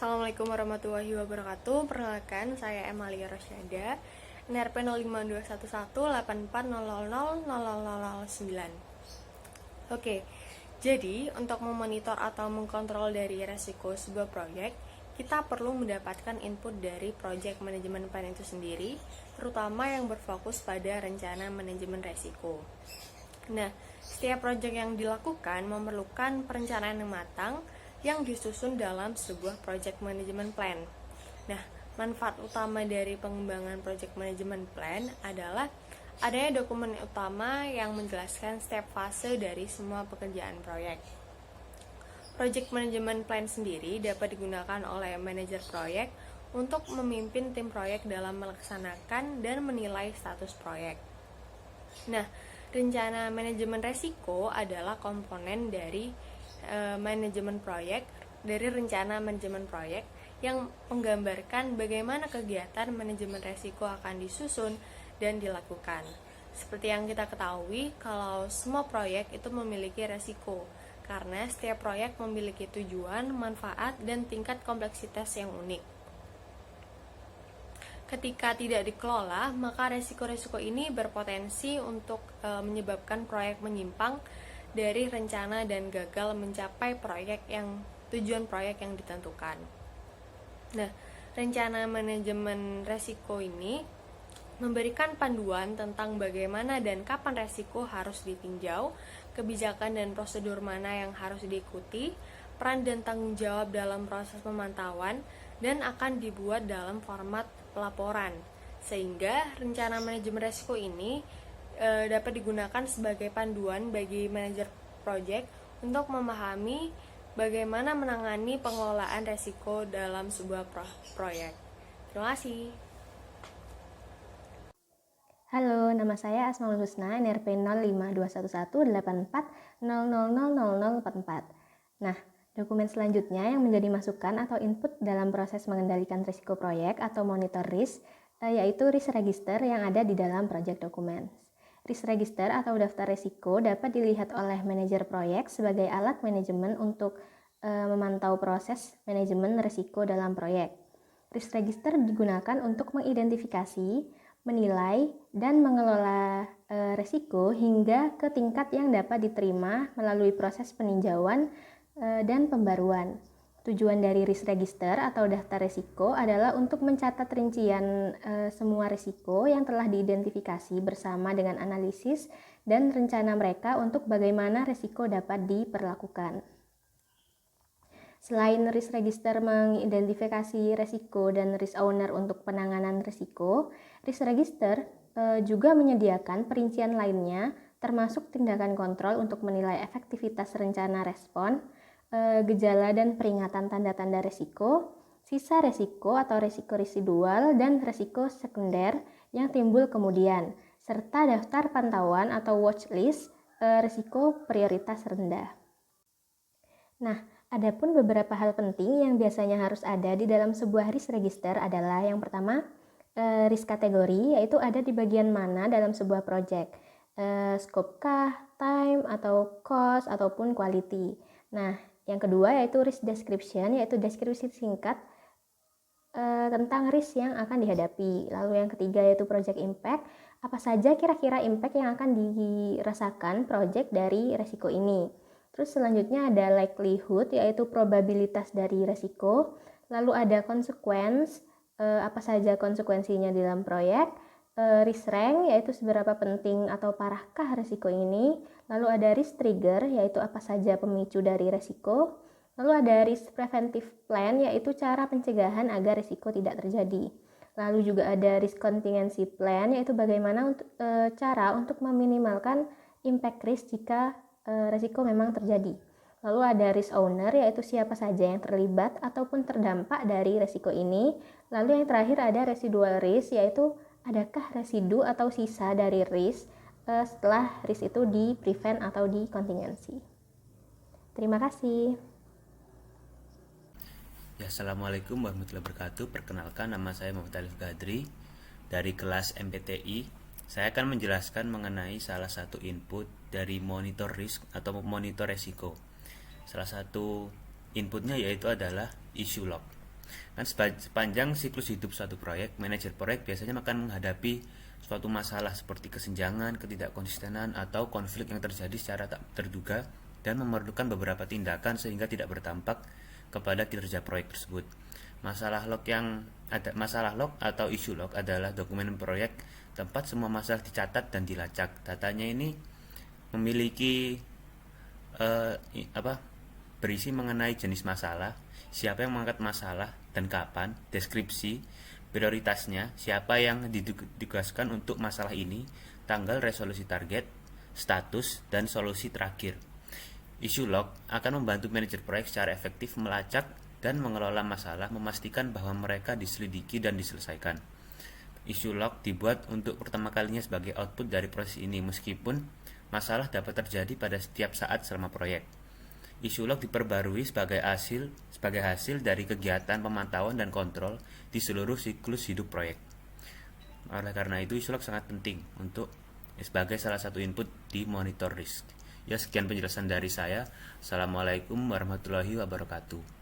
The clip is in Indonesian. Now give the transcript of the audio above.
Assalamualaikum warahmatullahi wabarakatuh. Perkenalkan, saya Emalia Rosyada, NRP 05211840000009. Oke, jadi untuk memonitor atau mengkontrol dari resiko sebuah proyek, kita perlu mendapatkan input dari project management plan itu sendiri, terutama yang berfokus pada rencana manajemen resiko. Nah, setiap proyek yang dilakukan memerlukan perencanaan yang matang yang disusun dalam sebuah project management plan. Nah, manfaat utama dari pengembangan project management plan adalah adanya dokumen utama yang menjelaskan setiap fase dari semua pekerjaan proyek. Project management plan sendiri dapat digunakan oleh manajer proyek untuk memimpin tim proyek dalam melaksanakan dan menilai status proyek. Nah, rencana manajemen resiko adalah komponen dari rencana manajemen proyek yang menggambarkan bagaimana kegiatan manajemen resiko akan disusun dan dilakukan. Seperti yang kita ketahui, kalau semua proyek itu memiliki resiko, karena setiap proyek memiliki tujuan, manfaat, dan tingkat kompleksitas yang unik. Ketika tidak dikelola, maka resiko-resiko ini berpotensi untuk menyebabkan proyek menyimpang dari rencana dan gagal mencapai tujuan proyek yang ditentukan. Nah, rencana manajemen resiko ini memberikan panduan tentang bagaimana dan kapan resiko harus ditinjau, kebijakan dan prosedur mana yang harus diikuti, peran dan tanggung jawab dalam proses pemantauan, dan akan dibuat dalam format pelaporan. Sehingga rencana manajemen resiko ini dapat digunakan sebagai panduan bagi manajer proyek untuk memahami bagaimana menangani pengelolaan resiko dalam sebuah proyek. Terima kasih. Halo, nama saya Asmaul Husna, NRP 052184000044. Nah, dokumen selanjutnya yang menjadi masukan atau input dalam proses mengendalikan risiko proyek atau monitor risk, yaitu risk register yang ada di dalam project documents. Risk register atau daftar risiko dapat dilihat oleh manajer proyek sebagai alat manajemen untuk memantau proses manajemen risiko dalam proyek. Risk register digunakan untuk mengidentifikasi, menilai, dan mengelola risiko hingga ke tingkat yang dapat diterima melalui proses peninjauan dan pembaruan. Tujuan dari risk register atau daftar risiko adalah untuk mencatat rincian semua risiko yang telah diidentifikasi bersama dengan analisis dan rencana mereka untuk bagaimana risiko dapat diperlakukan. Selain risk register mengidentifikasi risiko dan risk owner untuk penanganan risiko, risk register juga menyediakan perincian lainnya termasuk tindakan kontrol untuk menilai efektivitas rencana respon, gejala dan peringatan tanda-tanda risiko, sisa risiko atau risiko residual dan risiko sekunder yang timbul kemudian, serta daftar pantauan atau watchlist risiko prioritas rendah. Nah, adapun beberapa hal penting yang biasanya harus ada di dalam sebuah risk register adalah yang pertama, risk kategori, yaitu ada di bagian mana dalam sebuah project, scope kah, time, atau cost, ataupun quality. Nah, yang kedua yaitu risk description, yaitu deskripsi singkat tentang risk yang akan dihadapi. Lalu yang ketiga yaitu project impact, apa saja kira-kira impact yang akan dirasakan project dari resiko ini. Terus selanjutnya ada likelihood, yaitu probabilitas dari resiko. Lalu ada consequence, apa saja konsekuensinya dalam proyek. Risk rank, yaitu seberapa penting atau parahkah resiko ini. Lalu ada risk trigger, yaitu apa saja pemicu dari resiko. Lalu ada risk preventive plan, yaitu cara pencegahan agar risiko tidak terjadi. Lalu juga ada risk contingency plan, yaitu bagaimana cara untuk meminimalkan impact risk jika risiko memang terjadi. Lalu ada risk owner, yaitu siapa saja yang terlibat ataupun terdampak dari risiko ini. Lalu yang terakhir ada residual risk, yaitu adakah residu atau sisa dari risk setelah risk itu di-prevent atau di-contingency. Terima kasih. Ya, Assalamualaikum warahmatullahi wabarakatuh. Perkenalkan, nama saya Muhammad Alif Gadri dari kelas MPTI. Saya akan menjelaskan mengenai salah satu input dari monitor risk atau monitor resiko. Salah satu inputnya yaitu adalah issue log. Kan sepanjang siklus hidup suatu proyek, manajer proyek biasanya akan menghadapi suatu masalah seperti kesenjangan, ketidakkonsistenan, atau konflik yang terjadi secara tak terduga dan memerlukan beberapa tindakan sehingga tidak berdampak kepada kinerja proyek tersebut. Masalah log atau isu log adalah dokumen proyek tempat semua masalah dicatat dan dilacak. Datanya ini memiliki berisi mengenai jenis masalah, siapa yang mengangkat masalah dan kapan, deskripsi, prioritasnya, siapa yang ditugaskan untuk masalah ini, tanggal resolusi target, status, dan solusi terakhir. Issue log akan membantu manajer proyek secara efektif melacak dan mengelola masalah, memastikan bahwa mereka diselidiki dan diselesaikan. Issue log dibuat untuk pertama kalinya sebagai output dari proses ini, meskipun masalah dapat terjadi pada setiap saat selama proyek. Issue log diperbarui sebagai hasil dari kegiatan pemantauan dan kontrol di seluruh siklus hidup proyek. Oleh karena itu, issue log sangat penting untuk sebagai salah satu input di monitor risk. Ya, sekian penjelasan dari saya. Assalamualaikum warahmatullahi wabarakatuh.